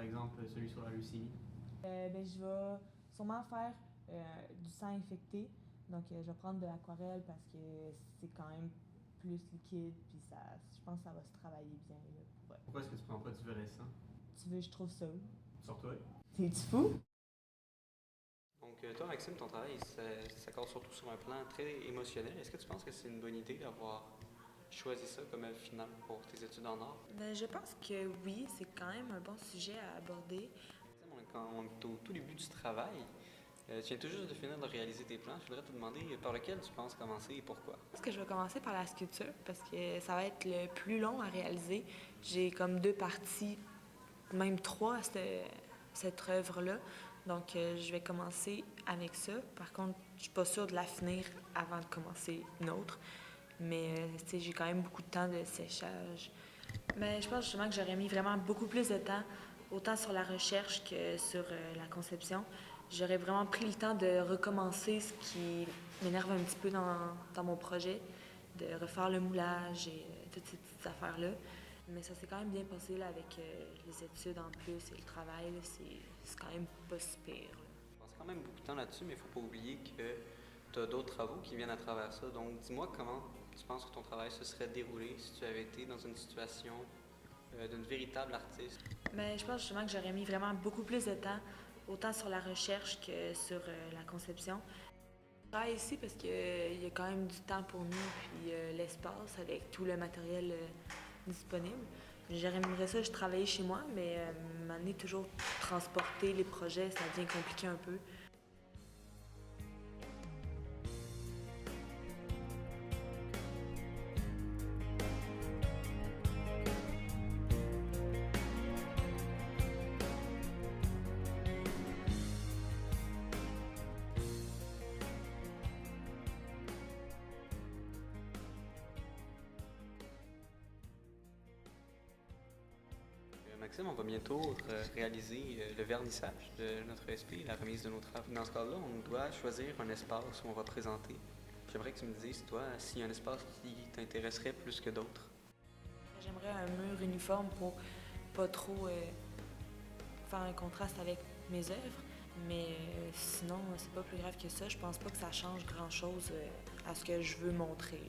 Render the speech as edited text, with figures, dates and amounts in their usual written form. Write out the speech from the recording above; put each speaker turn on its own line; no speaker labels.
par exemple celui sur la leucémie?
Je vais sûrement faire du sang infecté. Donc, je vais prendre de l'aquarelle parce que c'est quand même plus liquide, puis ça, je pense que ça va se travailler bien. Là,
Pourquoi est-ce que tu prends pas du vrai sang?
Tu veux, je trouve ça où?
Sur toi?
T'es-tu fou?
Donc, toi, Maxime, ton travail s'accorde surtout sur un plan très émotionnel. Est-ce que tu penses que c'est une bonne idée d'avoir choisi ça comme finale pour tes études en art?
Je pense que oui, c'est quand même un bon sujet à aborder.
Quand on est au tout début du travail, tu viens tout juste de finir de réaliser tes plans. Je voudrais te demander par lequel tu penses commencer et pourquoi.
Je pense que je vais commencer par la sculpture parce que ça va être le plus long à réaliser. J'ai comme 2 parties, même 3 à cette œuvre-là. Donc, je vais commencer avec ça. Par contre, je suis pas sûre de la finir avant de commencer une autre. Mais, j'ai quand même beaucoup de temps de séchage. Mais je pense justement que j'aurais mis vraiment beaucoup plus de temps, autant sur la recherche que sur la conception. J'aurais vraiment pris le temps de recommencer ce qui m'énerve un petit peu dans mon projet, de refaire le moulage et toutes ces petites affaires-là. Mais ça s'est quand même bien passé là, avec les études en plus et le travail. C'est quand même pas si pire. Là.
Je passe quand même beaucoup de temps là-dessus, mais il ne faut pas oublier que tu as d'autres travaux qui viennent à travers ça. Donc, dis-moi comment tu penses que ton travail se serait déroulé si tu avais été dans une situation d'une véritable artiste?
Mais je pense justement que j'aurais mis vraiment beaucoup plus de temps, autant sur la recherche que sur la conception. Je travaille ici parce qu'il y a quand même du temps pour nous, puis l'espace avec tout le matériel disponible. J'aimerais ça, je travaillais chez moi, mais m'amener toujours transporter les projets, ça devient compliqué un peu.
Maxime, on va bientôt réaliser le vernissage de notre SP, la remise de nos travaux. Dans ce cas-là, on doit choisir un espace où on va présenter. J'aimerais que tu me dises, toi, s'il y a un espace qui t'intéresserait plus que d'autres.
J'aimerais un mur uniforme pour pas trop faire un contraste avec mes œuvres. Mais sinon, c'est pas plus grave que ça. Je pense pas que ça change grand-chose à ce que je veux montrer.